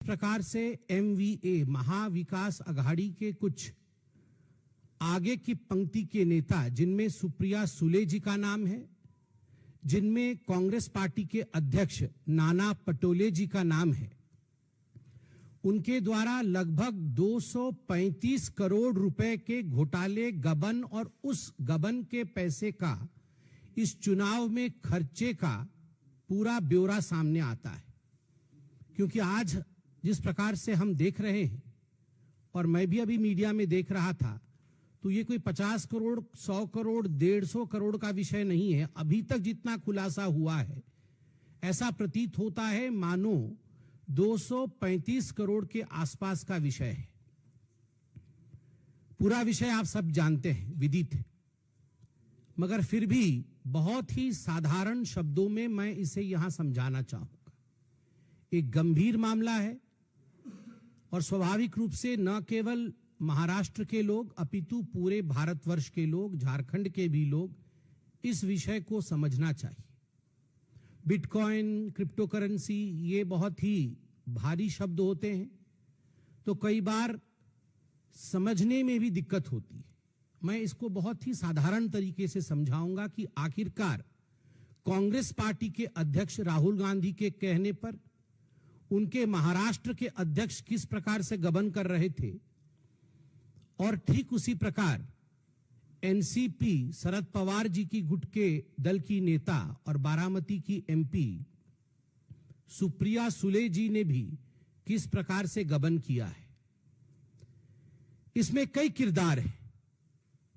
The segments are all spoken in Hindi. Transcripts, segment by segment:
प्रकार से MVA महाविकास अघाड़ी के कुछ आगे की पंक्ति के नेता, जिनमें सुप्रिया सुले जी का नाम है, जिनमें कांग्रेस पार्टी के अध्यक्ष नाना पटोले जी का नाम है, उनके द्वारा लगभग 235 करोड़ रुपए के घोटाले, गबन और उस गबन के पैसे का इस चुनाव में खर्चे का पूरा ब्यौरा सामने आता है। क्योंकि आज जिस प्रकार से हम देख रहे हैं, और मैं भी अभी मीडिया में देख रहा था, तो ये कोई 50 करोड़, 100 करोड़, 150 करोड़ का विषय नहीं है। अभी तक जितना खुलासा हुआ है, ऐसा प्रतीत होता है मानो 235 करोड़ के आसपास का विषय है। पूरा विषय आप सब जानते हैं, विदित है, मगर फिर भी बहुत ही साधारण शब्दों में मैं इसे यहां समझाना चाहूंगा। एक गंभीर मामला है और स्वाभाविक रूप से न केवल महाराष्ट्र के लोग अपितु पूरे भारतवर्ष के लोग, झारखंड के भी लोग इस विषय को समझना चाहिए। बिटकॉइन, क्रिप्टो करेंसी, ये बहुत ही भारी शब्द होते हैं, तो कई बार समझने में भी दिक्कत होती है। मैं इसको बहुत ही साधारण तरीके से समझाऊंगा कि आखिरकार कांग्रेस पार्टी के अध्यक्ष राहुल गांधी के कहने पर उनके महाराष्ट्र के अध्यक्ष किस प्रकार से गबन कर रहे थे, और ठीक उसी प्रकार एनसीपी शरद पवार जी की गुट के दल की नेता और बारामती की MP सुप्रिया सुले जी ने भी किस प्रकार से गबन किया है। इसमें कई किरदार हैं,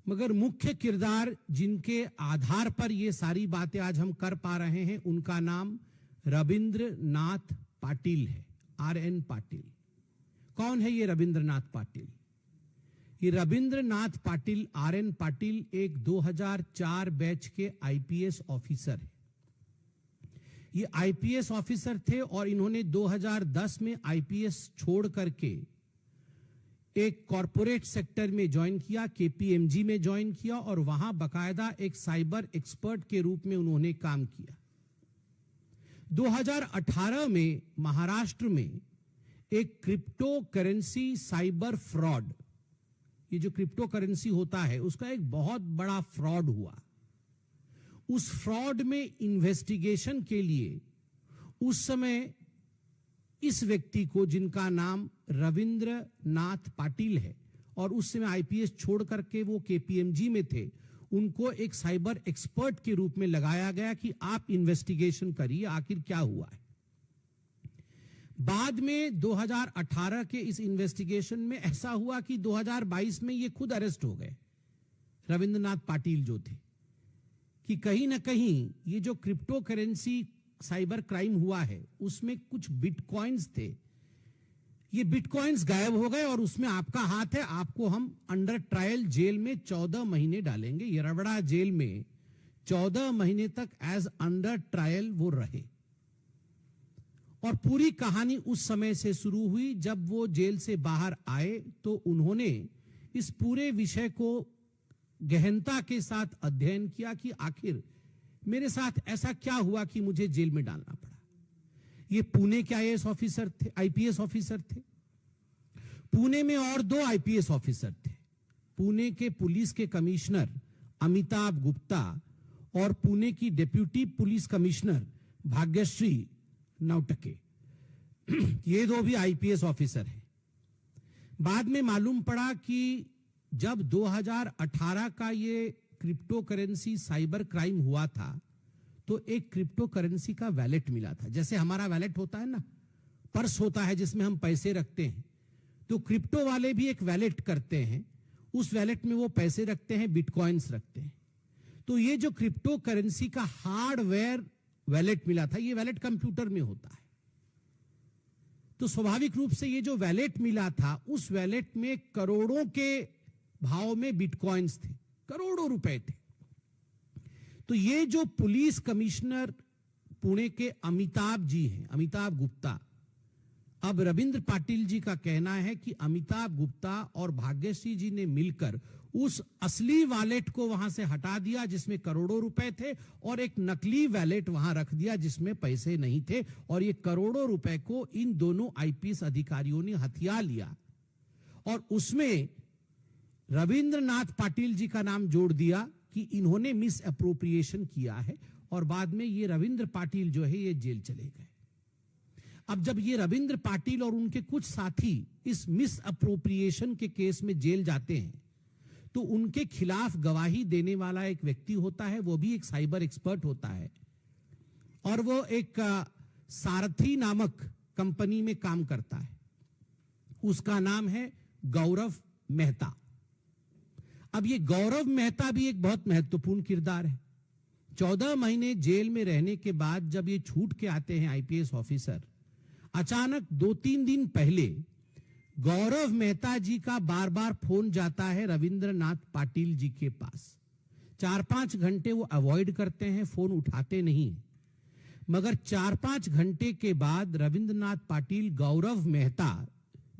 मगर मुख्य किरदार जिनके आधार पर ये सारी बातें आज हम कर पा रहे हैं, उनका नाम रविंद्रनाथ पाटिल है, RN पाटिल। कौन है ये रविंद्रनाथ पाटिल? ये रविंद्रनाथ पाटिल, RN पाटिल एक 2004 बैच के IPS ऑफिसर है। ये IPS ऑफिसर थे और इन्होंने 2010 में IPS छोड़ करके एक कॉरपोरेट सेक्टर में ज्वाइन किया, KPMG में ज्वाइन किया, और वहां बकायदा एक साइबर एक्सपर्ट के रूप में उन्होंने काम किया। 2018 में महाराष्ट्र में एक क्रिप्टो करेंसी साइबर फ्रॉड, ये जो क्रिप्टो करेंसी होता है उसका एक बहुत बड़ा फ्रॉड हुआ। उस फ्रॉड में इन्वेस्टिगेशन के लिए उस समय इस व्यक्ति को, जिनका नाम रविंद्रनाथ पाटिल है और उस समय IPS छोड़ करके वो KPMG में थे, उनको एक साइबर एक्सपर्ट के रूप में लगाया गया कि आप इन्वेस्टिगेशन करिए आखिर क्या हुआ है। बाद में 2018 के इस इन्वेस्टिगेशन में ऐसा हुआ कि 2022 में ये खुद अरेस्ट हो गए, रविंद्रनाथ पाटिल जो थे, कि कहीं ना कहीं ये जो क्रिप्टो करेंसी साइबर क्राइम हुआ है उसमें कुछ बिटकॉइंस थे, ये बिटकॉइंस गायब हो गए और उसमें आपका हाथ है, आपको हम अंडर ट्रायल जेल में 14 महीने डालेंगे। यरवड़ा जेल में 14 महीने तक एज अंडर ट्रायल वो रहे। और पूरी कहानी उस समय से शुरू हुई। जब वो जेल से बाहर आए तो उन्होंने इस पूरे विषय को गहनता के साथ अध्ययन किया कि आखिर मेरे साथ ऐसा क्या हुआ कि मुझे जेल में डालना पड़ा। ये पुणे के IAS ऑफिसर थे, IPS ऑफिसर थे। पुणे में और 2 IPS ऑफिसर थे, पुणे के पुलिस के कमिश्नर अमिताभ गुप्ता और पुणे की डिप्यूटी पुलिस कमिश्नर भाग्यश्री नौटके। ये 2 भी IPS ऑफिसर हैं। बाद में मालूम पड़ा कि जब 2018 का ये क्रिप्टो करेंसी साइबर क्राइम हुआ था तो एक क्रिप्टो करेंसी का वैलेट मिला था। जैसे हमारा वैलेट होता है ना, पर्स होता है जिसमें हम पैसे रखते हैं, तो क्रिप्टो वाले भी एक वैलेट करते हैं, उस वैलेट में वो पैसे रखते हैं, बिटकॉइंस रखते हैं। तो ये जो क्रिप्टो करेंसी का हार्डवेयर वैलेट मिला था, ये वैलेट कंप्यूटर में होता है, तो स्वाभाविक रूप से ये जो वैलेट मिला था उस वैलेट में करोड़ों के भाव में बिटकॉइंस थे, करोड़ों रुपए थे। तो ये जो पुलिस कमिश्नर पुणे के अमिताभ जी हैं, अमिताभ गुप्ता, अब रविंद्र पाटिल जी का कहना है कि अमिताभ गुप्ता और भाग्यश्री जी ने मिलकर उस असली वॉलेट को वहां से हटा दिया जिसमें करोड़ों रुपए थे, और एक नकली वॉलेट वहां रख दिया जिसमें पैसे नहीं थे, और ये करोड़ों रुपए को इन दोनों आईपीएस अधिकारियों ने हथिया लिया और उसमें रविंद्रनाथ पाटिल जी का नाम जोड़ दिया कि इन्होंने मिस अप्रोप्रिएशन किया है, और बाद में ये रविंद्र पाटिल जो है ये जेल चले गए। अब जब ये रविंद्र पाटिल और उनके कुछ साथी इस मिस अप्रोप्रिएशन के केस में जेल जाते हैं तो उनके खिलाफ गवाही देने वाला एक व्यक्ति होता है, वो भी एक साइबर एक्सपर्ट होता है, और वो एक सारथी नामक कंपनी में काम करता है। उसका नाम है गौरव मेहता। अब ये गौरव मेहता भी एक बहुत महत्वपूर्ण किरदार है। 14 महीने जेल में रहने के बाद जब ये छूट के आते हैं आईपीएस ऑफिसर, अचानक 2-3 दिन पहले गौरव मेहता जी का बार बार फोन जाता है रविंद्रनाथ पाटिल जी के पास। 4-5 घंटे वो अवॉइड करते हैं, फोन उठाते नहीं, मगर 4-5 घंटे के बाद रविंद्रनाथ पाटिल गौरव मेहता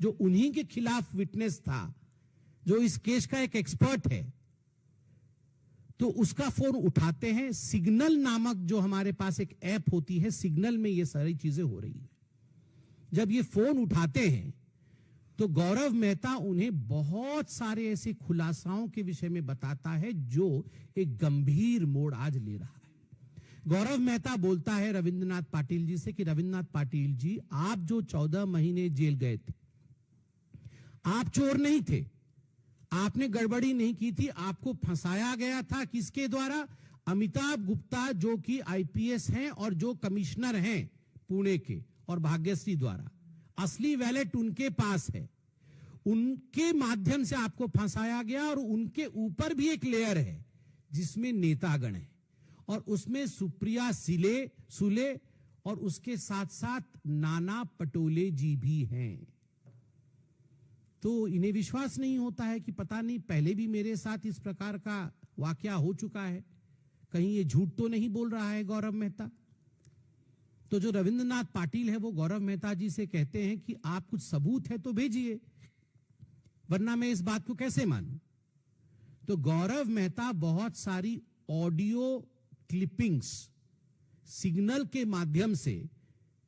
जो उन्हीं के खिलाफ विटनेस था, जो इस केस का एक एक्सपर्ट है, तो उसका फोन उठाते हैं। सिग्नल नामक जो हमारे पास एक ऐप होती है, सिग्नल में ये सारी चीजें हो रही है। जब ये फोन उठाते हैं तो गौरव मेहता उन्हें बहुत सारे ऐसे खुलासाओं के विषय में बताता है जो एक गंभीर मोड़ आज ले रहा है। गौरव मेहता बोलता है रविंद्रनाथ पाटिल जी से कि रविंद्रनाथ पाटिल जी, आप जो 14 महीने जेल गए थे, आप चोर नहीं थे, आपने गड़बड़ी नहीं की थी, आपको फंसाया गया था। किसके द्वारा? अमिताभ गुप्ता जो कि आईपीएस हैं और जो कमिश्नर हैं पुणे के, और भाग्यश्री द्वारा। असली वैलेट उनके पास है, उनके माध्यम से आपको फंसाया गया, और उनके ऊपर भी एक लेयर है जिसमें नेतागण है, और उसमें सुप्रिया सुले और उसके साथ साथ नाना पटोले जी भी हैं। तो इन्हें विश्वास नहीं होता है कि पता नहीं पहले भी मेरे साथ इस प्रकार का वाकया हो चुका है, कहीं ये झूठ तो नहीं बोल रहा है गौरव मेहता। तो जो रविंद्रनाथ पाटिल है वो गौरव मेहता जी से कहते हैं कि आप कुछ सबूत है तो भेजिए, वरना मैं इस बात को कैसे मानूं। तो गौरव मेहता बहुत सारी ऑडियो क्लिपिंग्स सिग्नल के माध्यम से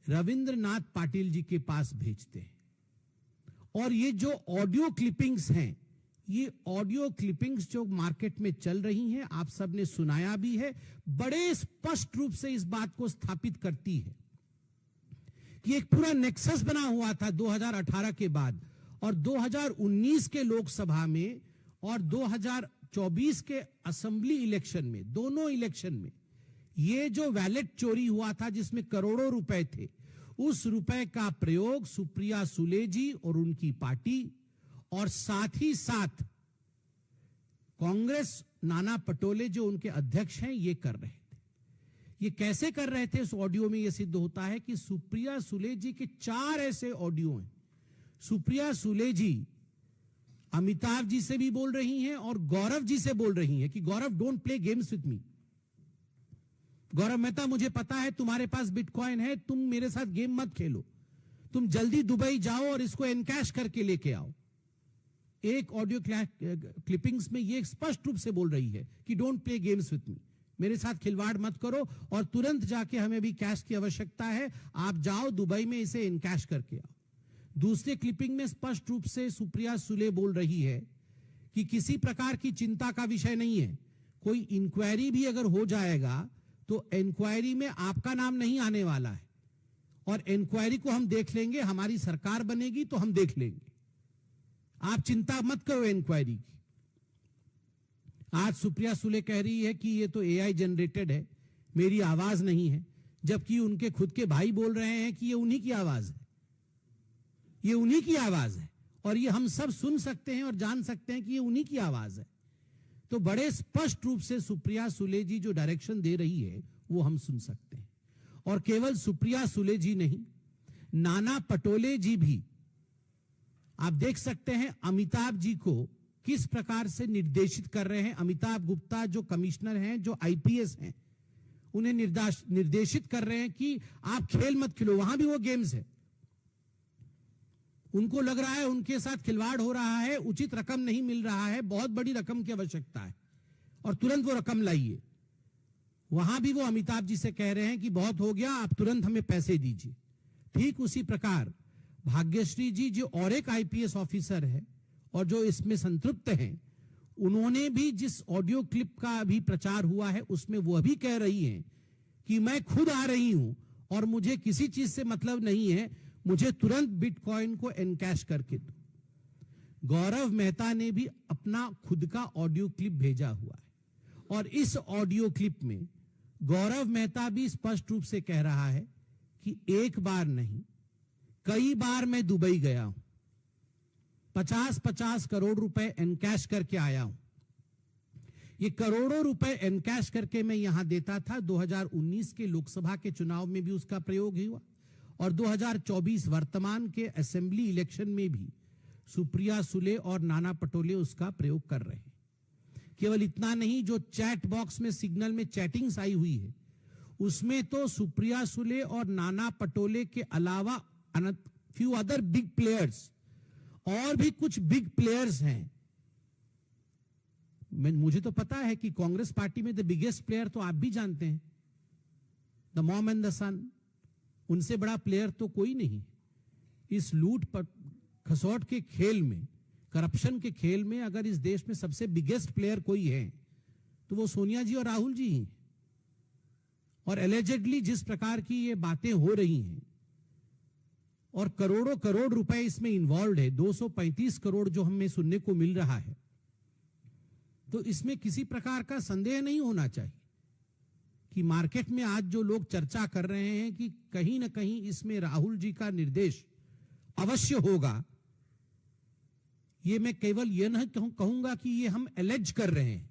रविंद्रनाथ पाटिल जी के पास भेजते हैं, और ये जो ऑडियो क्लिपिंग्स हैं, ये ऑडियो क्लिपिंग्स जो मार्केट में चल रही हैं, आप सबने सुनाया भी है, बड़े स्पष्ट रूप से इस बात को स्थापित करती है कि एक पूरा नेक्सस बना हुआ था 2018 के बाद, और 2019 के लोकसभा में और 2024 के असेंबली इलेक्शन में, दोनों इलेक्शन में ये जो वैलेट चोरी हुआ था जिसमें करोड़ों रुपए थे, उस रुपए का प्रयोग सुप्रिया सुले जी और उनकी पार्टी और साथ ही साथ कांग्रेस नाना पटोले जो उनके अध्यक्ष हैं ये कर रहे थे। ये कैसे कर रहे थे? इस ऑडियो में ये सिद्ध होता है कि सुप्रिया सुले जी के 4 ऐसे ऑडियो हैं। सुप्रिया सुले जी अमिताभ जी से भी बोल रही हैं और गौरव जी से बोल रही हैं कि Gaurav, don't play games with me. Gaurav Mehta, मुझे पता है तुम्हारे पास बिटकॉइन है, तुम मेरे साथ गेम मत खेलो, तुम जल्दी दुबई जाओ और इसको एनकैश करके लेके आओ। एक ऑडियो क्लिपिंग्स में ये स्पष्ट रूप से बोल रही है कि डोंट प्ले गेम्स विथ मी, मेरे साथ खिलवाड़ मत करो, और तुरंत जाके हमें भी कैश की आवश्यकता है, आप जाओ दुबई में इसे इनकैश करके आओ। दूसरे क्लिपिंग में स्पष्ट रूप से सुप्रिया सुले बोल रही है कि किसी प्रकार की चिंता का विषय नहीं है, कोई इंक्वायरी भी अगर हो जाएगा तो इंक्वायरी में आपका नाम नहीं आने वाला है, और इंक्वायरी को हम देख लेंगे, हमारी सरकार बनेगी तो हम देख लेंगे, आप चिंता मत करो इंक्वायरी की। आज सुप्रिया सुले कह रही है कि ये तो एआई जनरेटेड है, मेरी आवाज नहीं है, जबकि उनके खुद के भाई बोल रहे हैं कि ये उन्हीं की आवाज है, ये उन्हीं की आवाज है, और ये हम सब सुन सकते हैं और जान सकते हैं कि ये उन्हीं की आवाज है। तो बड़े स्पष्ट रूप से सुप्रिया सुले जी जो डायरेक्शन दे रही है वो हम सुन सकते हैं। और केवल सुप्रिया सुले जी नहीं, नाना पटोले जी भी, आप देख सकते हैं अमिताभ जी को किस प्रकार से निर्देशित कर रहे हैं। अमिताभ गुप्ता जो कमिश्नर हैं, जो आईपीएस हैं, उन्हें निर्देशित कर रहे हैं कि आप खेल मत खेलो, वहां भी वो गेम्स है। उनको लग रहा है उनके साथ खिलवाड़ हो रहा है, उचित रकम नहीं मिल रहा है, बहुत बड़ी रकम की आवश्यकता है और तुरंत वो रकम लाइए। वहां भी वो अमिताभ जी से कह रहे हैं कि बहुत हो गया, आप तुरंत हमें पैसे दीजिए। ठीक उसी प्रकार भाग्यश्री जी जो और एक आईपीएस ऑफिसर है और जो इसमें संतृप्त हैं, उन्होंने भी जिस ऑडियो क्लिप का अभी प्रचार हुआ है उसमें वह भी कह रही हैं कि मैं खुद आ रही हूं और मुझे किसी चीज से मतलब नहीं है, मुझे तुरंत बिटकॉइन को एनकैश करके दो। गौरव मेहता ने भी अपना खुद का ऑडियो क्लिप भेजा हुआ है और इस ऑडियो क्लिप में गौरव मेहता भी स्पष्ट रूप से कह रहा है कि एक बार नहीं, कई बार मैं दुबई गया हूं, 50-50 करोड़ रुपए एनकैश करके आया हूं। ये करोड़ों रुपए एनकैश करके मैं यहां देता था। 2019 के लोकसभा के चुनाव में भी उसका प्रयोग हुआ और 2024 वर्तमान के असेंबली इलेक्शन में भी सुप्रिया सुले और नाना पटोले उसका प्रयोग कर रहे हैं। केवल इतना नहीं, जो चैट बॉक्स में सिग्नल में चैटिंग्स आई हुई है उसमें तो सुप्रिया सुले और नाना पटोले के अलावा फ्यू अदर बिग प्लेयर्स और भी कुछ बिग प्लेयर्स हैं। मुझे तो पता है कि कांग्रेस पार्टी में द बिगेस्ट प्लेयर तो आप भी जानते हैं, द मॉम एंड द सन। उनसे बड़ा प्लेयर तो कोई नहीं। इस लूट खसौट के खेल में, करप्शन के खेल में अगर इस देश में सबसे बिगेस्ट प्लेयर कोई है तो वो सोनिया जी और राहुल जी हैं। और एलिजेडली जिस प्रकार की ये बातें हो रही हैं और करोड़ों करोड़ रुपए इसमें इन्वॉल्व है, 235 करोड़ जो हमें सुनने को मिल रहा है, तो इसमें किसी प्रकार का संदेह नहीं होना चाहिए कि मार्केट में आज जो लोग चर्चा कर रहे हैं कि कहीं ना कहीं इसमें राहुल जी का निर्देश अवश्य होगा। ये मैं केवल ये नहीं कहूंगा कि ये हम एलेज कर रहे हैं,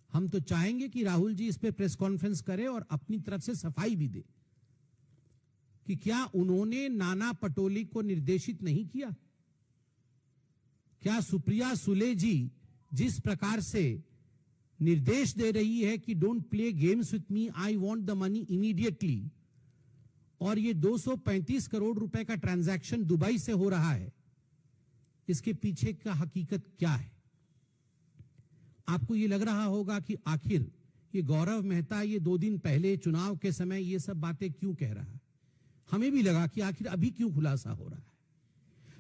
हम तो चाहेंगे कि राहुल जी इस पे प्रेस कॉन्फ्रेंस करें और अपनी तरफ से सफाई भी दे कि क्या उन्होंने नाना पटोले को निर्देशित नहीं किया। क्या सुप्रिया सुले जी जिस प्रकार से निर्देश दे रही है कि don't play games with me, I want the money immediately, और ये 235 करोड़ रुपए का ट्रांजैक्शन दुबई से हो रहा है, इसके पीछे का हकीकत क्या है। आपको ये लग रहा होगा कि आखिर ये गौरव मेहता ये 2 दिन पहले चुनाव के समय ये सब बातें क्यों कह रहा है। हमें भी लगा कि आखिर अभी क्यों खुलासा हो रहा है।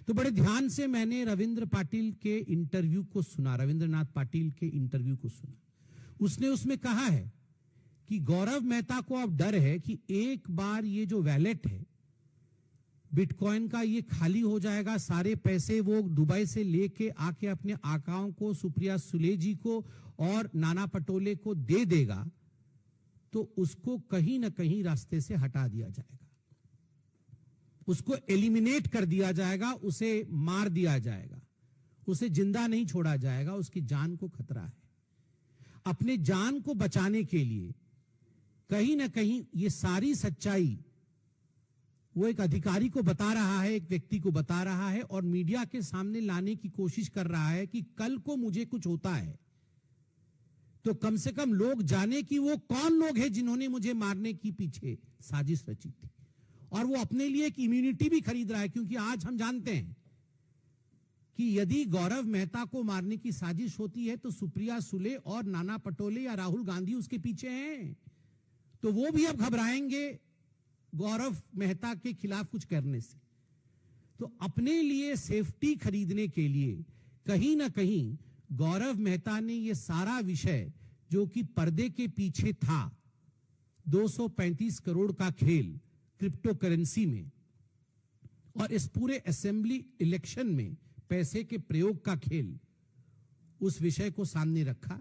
तो बड़े ध्यान से मैंने रविंद्र पाटिल के इंटरव्यू को सुना, रविंद्रनाथ पाटिल के इंटरव्यू को सुना। उसने उसमें कहा है कि गौरव मेहता को अब डर है कि एक बार ये जो वैलेट है बिटकॉइन का ये खाली हो जाएगा, सारे पैसे वो दुबई से लेके आके अपने आकाओं को सुप्रिया सुले जी को और नाना पटोले को दे देगा, तो उसको कहीं ना कहीं रास्ते से हटा दिया जाएगा, उसको एलिमिनेट कर दिया जाएगा, उसे मार दिया जाएगा, उसे जिंदा नहीं छोड़ा जाएगा, उसकी जान को खतरा है। अपने जान को बचाने के लिए कहीं ना कहीं ये सारी सच्चाई वो एक अधिकारी को बता रहा है, एक व्यक्ति को बता रहा है और मीडिया के सामने लाने की कोशिश कर रहा है कि कल को मुझे कुछ होता है तो कम से कम लोग जाने कि वो कौन लोग हैं जिन्होंने मुझे मारने की पीछे साजिश रची थी। और वो अपने लिए एक इम्यूनिटी भी खरीद रहा है, क्योंकि आज हम जानते हैं कि यदि गौरव मेहता को मारने की साजिश होती है तो सुप्रिया सुले और नाना पटोले या राहुल गांधी उसके पीछे हैं, तो वो भी अब घबराएंगे गौरव मेहता के खिलाफ कुछ करने से। तो अपने लिए सेफ्टी खरीदने के लिए कहीं ना कहीं गौरव मेहता ने यह सारा विषय जो कि पर्दे के पीछे था, 235 करोड़ का खेल क्रिप्टो करेंसी में और इस पूरे असेंबली इलेक्शन में पैसे के प्रयोग का खेल, उस विषय को सामने रखा।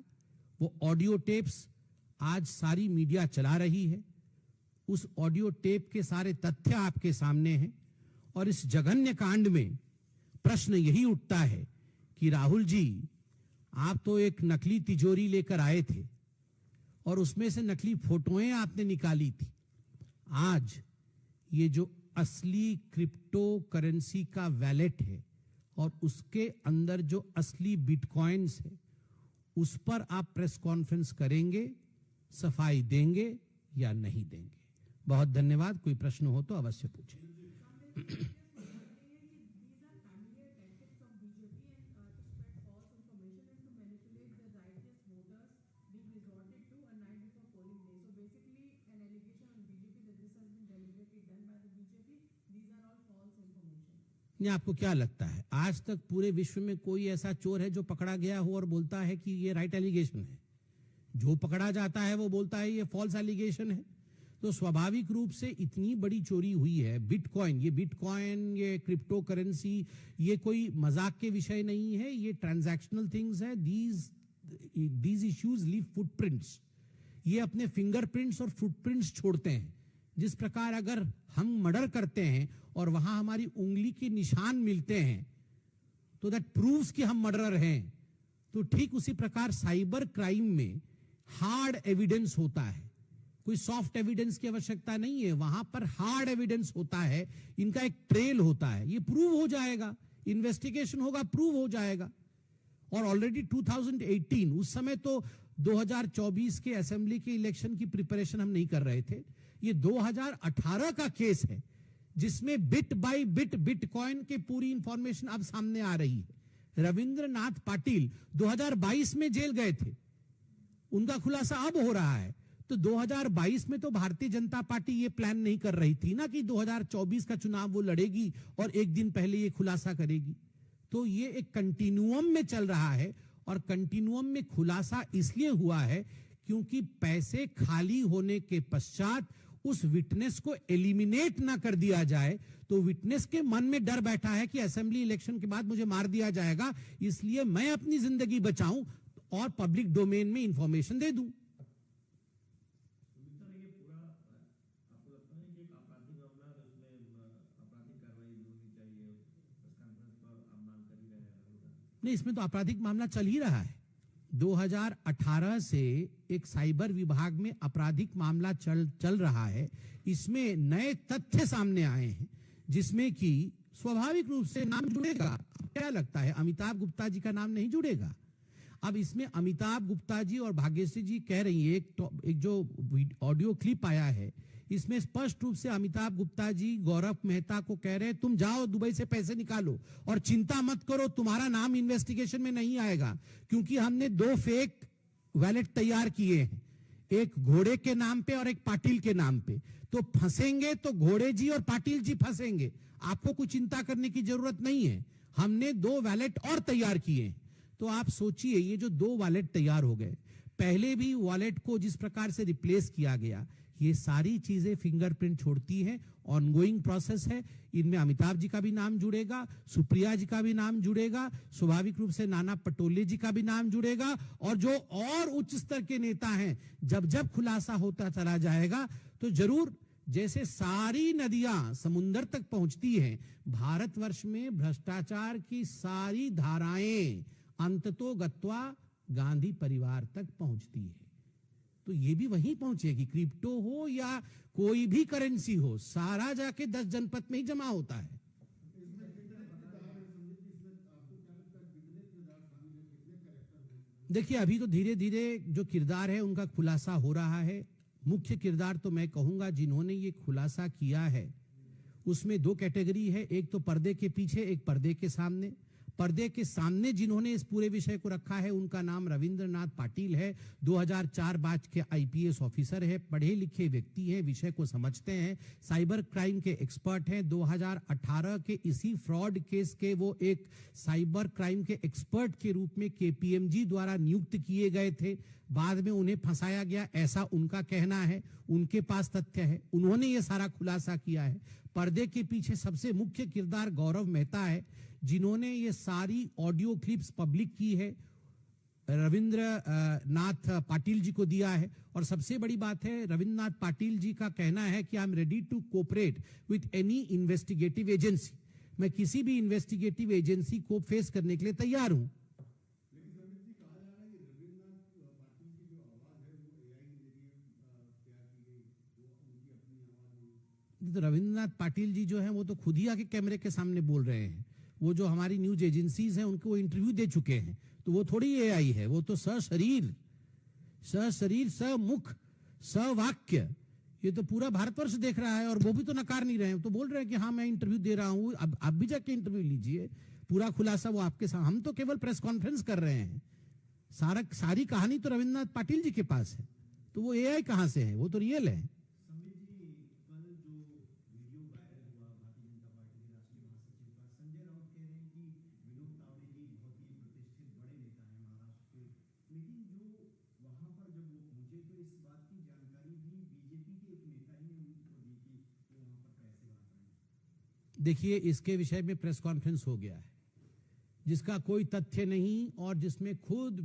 वो ऑडियो टेप्स आज सारी मीडिया चला रही है, उस ऑडियो टेप के सारे तथ्य आपके सामने हैं। और इस जघन्य कांड में प्रश्न यही उठता है कि राहुल जी, आप तो एक नकली तिजोरी लेकर आए थे और उसमें से नकली फोटोएं आपने निकाली थी। आज ये जो असली क्रिप्टो करेंसी का वैलेट है और उसके अंदर जो असली बिटकॉइंस है, उस पर आप प्रेस कॉन्फ्रेंस करेंगे, सफाई देंगे या नहीं देंगे। बहुत धन्यवाद। कोई प्रश्न हो तो अवश्य पूछें। नहीं, आपको क्या लगता है आज तक पूरे विश्व में कोई ऐसा चोर है जो पकड़ा गया हो और बोलता है कि ये राइट एलिगेशन है? जो पकड़ा जाता है वो बोलता है ये फॉल्स एलिगेशन है। तो स्वाभाविक रूप से इतनी बड़ी चोरी हुई है। बिटकॉइन, ये क्रिप्टो करेंसी, ये कोई मजाक के विषय नहीं है, ये ट्रांजैक्शनल थिंग्स है। दीज इश्यूज लीव फुटप्रिंट्स, ये अपने फिंगरप्रिंट्स और फुटप्रिंट्स छोड़ते हैं। जिस प्रकार अगर हम मर्डर करते हैं और वहां हमारी उंगली के निशान मिलते हैं तो दैट प्रूव्स कि हम मर्डरर हैं, तो ठीक उसी प्रकार साइबर क्राइम में हार्ड एविडेंस होता है। कोई सॉफ्ट एविडेंस की आवश्यकता नहीं है, वहां पर हार्ड एविडेंस होता है। इनका एक ट्रेल होता है, ये प्रूव हो जाएगा, इन्वेस्टिगेशन होगा, प्रूव हो जाएगा। और ऑलरेडी 2018, उस समय तो 2024 के असेंबली के इलेक्शन की प्रिपरेशन हम नहीं कर रहे थे, ये 2018 का केस है जिसमें बिट बाय बिट बिटकॉइन की पूरी इंफॉर्मेशन अब सामने आ रही है। रविंद्रनाथ पाटिल 2022 में जेल गए थे, उनका खुलासा अब हो रहा है। तो 2022 में तो भारतीय जनता पार्टी ये प्लान नहीं कर रही थी ना कि 2024 का चुनाव वो लड़ेगी और एक दिन पहले ये खुलासा करेगी। तो ये एक कंटिन्यूअम में चल रहा है, और कंटिन्यूअम में खुलासा इसलिए हुआ है क्योंकि पैसे खाली होने के पश्चात उस विटनेस को एलिमिनेट ना कर दिया जाए। तो विटनेस के मन में डर बैठा है कि असेंबली इलेक्शन के बाद मुझे मार दिया जाएगा, इसलिए मैं अपनी जिंदगी बचाऊं और पब्लिक डोमेन में इंफॉर्मेशन दे दूं। नहीं, इसमें तो आपराधिक मामला चल ही रहा है। 2018 से एक साइबर विभाग में आपराधिक मामला चल रहा है। इसमें नए तथ्य सामने आए हैं जिसमें कि स्वाभाविक रूप से नाम जुड़ेगा। क्या लगता है अमिताभ गुप्ता जी का नाम नहीं जुड़ेगा? अब इसमें अमिताभ गुप्ता जी और भाग्यश्री जी कह रही है, एक जो ऑडियो क्लिप आया है इसमें स्पष्ट रूप से अमिताभ गुप्ता जी गौरव मेहता को कह रहे हैं तुम जाओ दुबई से पैसे निकालो और चिंता मत करो, तुम्हारा नाम इन्वेस्टिगेशन में नहीं आएगा, क्योंकि हमने 2 फेक वैलेट तैयार किए हैं, एक घोड़े के नाम पे और एक पाटिल के नाम पे। तो फंसेंगे तो घोड़े जी और पाटिल जी फंसेंगे, आपको कुछ चिंता करने की जरूरत नहीं है। हमने 2 वैलेट और तैयार किए हैं। तो आप सोचिए, ये जो 2 वॉलेट तैयार हो गए, पहले भी वॉलेट को जिस प्रकार से रिप्लेस किया गया, ये सारी चीजें फिंगरप्रिंट छोड़ती हैं। ऑनगोइंग प्रोसेस है, इनमें अमिताभ जी का भी नाम जुड़ेगा, सुप्रिया जी का भी नाम जुड़ेगा, स्वाभाविक रूप से नाना पटोले जी का भी नाम जुड़ेगा, और जो और उच्च स्तर के नेता हैं, जब जब खुलासा होता चला जाएगा तो जरूर, जैसे सारी नदियां समुंदर तक पहुंचती हैं, भारतवर्ष में भ्रष्टाचार की सारी धाराएं अंततो गत्वा गांधी परिवार तक पहुंचती है। तो ये भी वहीं पहुंचेगी, क्रिप्टो हो या कोई भी करेंसी हो, सारा जाके 10 जनपद में ही जमा होता है। देखिए, अभी तो धीरे धीरे जो किरदार है उनका खुलासा हो रहा है। मुख्य किरदार तो मैं कहूंगा जिन्होंने ये खुलासा किया है उसमें 2 कैटेगरी है, एक तो पर्दे के पीछे, एक पर्दे के सामने। पर्दे के सामने जिन्होंने इस पूरे विषय को रखा है उनका नाम रविंद्रनाथ पाटिल है। 2004 बैच के आईपीएस ऑफिसर है, पढ़े लिखे व्यक्ति है, विषय को समझते हैं, साइबर क्राइम के एक्सपर्ट हैं। 2018 के इसी फ्रॉड केस के वो एक साइबर क्राइम के एक्सपर्ट के रूप में केपीएमजी द्वारा नियुक्त किए गए थे, बाद में उन्हें फंसाया गया, ऐसा उनका कहना है, उनके पास तथ्य है, उन्होंने ये सारा खुलासा किया है। पर्दे के पीछे सबसे मुख्य किरदार गौरव मेहता है, जिन्होंने ये सारी ऑडियो क्लिप्स पब्लिक की है, रविंद्रनाथ पाटिल जी को दिया है। और सबसे बड़ी बात है, रविंद्रनाथ पाटिल जी का कहना है कि I am ready to cooperate with any investigative agency, मैं किसी भी इन्वेस्टिगेटिव एजेंसी को फेस करने के लिए तैयार हूं। तो रविंद्रनाथ पाटिल जी जो हैं वो तो खुद ही आके कैमरे के सामने बोल रहे हैं, वो जो हमारी न्यूज एजेंसीज हैं उनको वो इंटरव्यू दे चुके हैं, तो वो थोड़ी एआई है, वो तो सशरीर समुख सवाक्य, ये तो पूरा भारतवर्ष देख रहा है, और वो भी तो नकार नहीं रहे हैं, तो बोल रहे हैं कि हाँ मैं इंटरव्यू दे रहा हूं, अब आप भी जाके इंटरव्यू लीजिए, पूरा खुलासा वो आपके साथ, हम तो केवल प्रेस कॉन्फ्रेंस कर रहे हैं, सारी कहानी तो रविंद्रनाथ पाटिल जी के पास है, तो वो एआई कहां से है, वो तो रियल है। देखिए, इसके विषय में प्रेस कॉन्फ्रेंस हो गया है जिसका कोई तथ्य नहीं और जिसमें खुद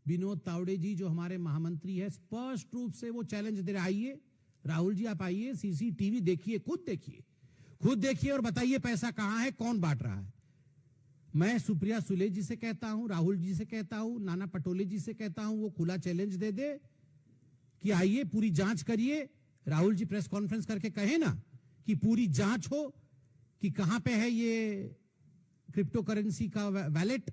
विनोद तावड़े जी जो हमारे महामंत्री है स्पष्ट रूप से वो चैलेंज दे रहे, आइए राहुल जी आप आइए, सीसीटीवी देखिए, खुद देखिए और बताइए पैसा कहां है, कौन बांट रहा है। मैं सुप्रिया सुले जी से कहता हूं, राहुल जी से कहता हूं, नाना पटोले जी से कहता हूं, वो खुला चैलेंज दे दे कि आइए पूरी जांच करिए। राहुल जी प्रेस कॉन्फ्रेंस करके कहे ना कि पूरी जांच हो कि कहां पे है ये क्रिप्टो करेंसी का वैलेट,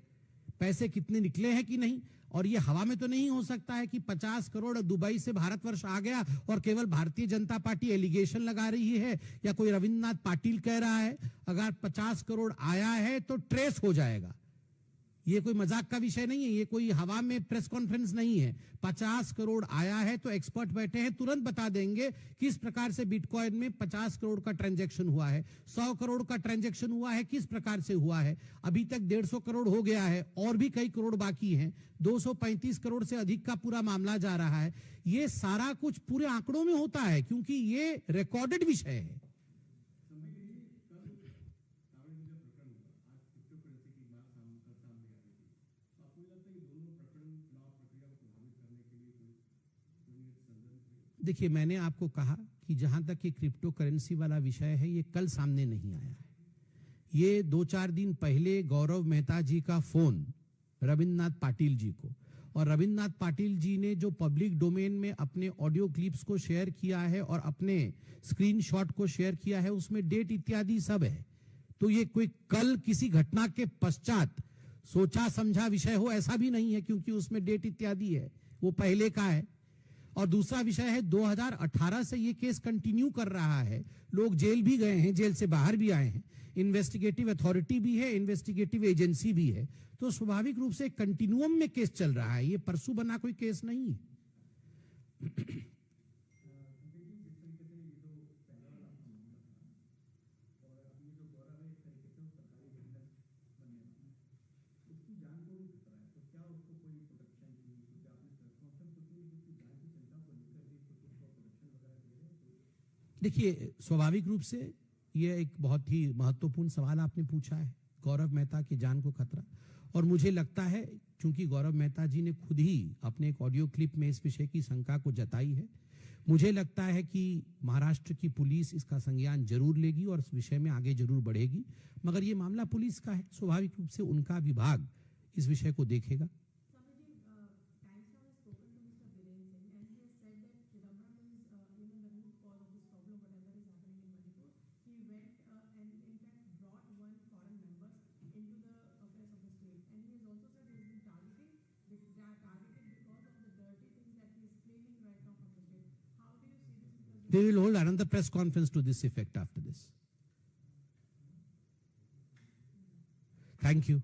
पैसे कितने निकले हैं कि नहीं। और ये हवा में तो नहीं हो सकता है कि 50 करोड़ दुबई से भारतवर्ष आ गया और केवल भारतीय जनता पार्टी एलिगेशन लगा रही है या कोई रविंद्रनाथ पाटिल कह रहा है। अगर 50 करोड़ आया है तो ट्रेस हो जाएगा। ये कोई मजाक का विषय नहीं है, ये कोई हवा में प्रेस कॉन्फ्रेंस नहीं है। 50 करोड़ आया है तो एक्सपर्ट बैठे हैं, तुरंत बता देंगे किस प्रकार से बिटकॉइन में 50 करोड़ का ट्रांजैक्शन हुआ है, 100 करोड़ का ट्रांजैक्शन हुआ है, किस प्रकार से हुआ है। अभी तक 150 करोड़ हो गया है और भी कई करोड़ बाकी हैं। 235 करोड़ से अधिक का पूरा मामला जा रहा है। ये सारा कुछ पूरे आंकड़ों में होता है क्योंकि ये रिकॉर्डेड विषय है। देखिए, मैंने आपको कहा कि जहां तक ये क्रिप्टो करेंसी वाला विषय है ये कल सामने नहीं आया है। ये 2-4 दिन पहले गौरव मेहता जी का फोन रविंद्रनाथ पाटिल जी को, और रविंद्रनाथ पाटिल जी ने जो पब्लिक डोमेन में अपने ऑडियो क्लिप्स को शेयर किया है और अपने स्क्रीनशॉट को शेयर किया है उसमें डेट इत्यादि सब है। तो ये कोई कल किसी घटना के पश्चात सोचा समझा विषय हो ऐसा भी नहीं है क्योंकि उसमें डेट इत्यादि है, वो पहले का है। और दूसरा विषय है 2018 से ये केस कंटिन्यू कर रहा है, लोग जेल भी गए हैं, जेल से बाहर भी आए हैं, इन्वेस्टिगेटिव अथॉरिटी भी है, इन्वेस्टिगेटिव एजेंसी भी है, तो स्वाभाविक रूप से कंटिन्यूअम में केस चल रहा है, ये परसों बना कोई केस नहीं है। देखिए, स्वाभाविक रूप से यह एक बहुत ही महत्वपूर्ण सवाल आपने पूछा है, गौरव मेहता की जान को खतरा। और मुझे लगता है क्योंकि गौरव मेहता जी ने खुद ही अपने एक ऑडियो क्लिप में इस विषय की शंका को जताई है, मुझे लगता है कि महाराष्ट्र की पुलिस इसका संज्ञान जरूर लेगी और इस विषय में आगे जरूर बढ़ेगी। मगर ये मामला पुलिस का है, स्वाभाविक रूप से उनका विभाग इस विषय को देखेगा। They will hold another press conference to this effect after this. Thank you.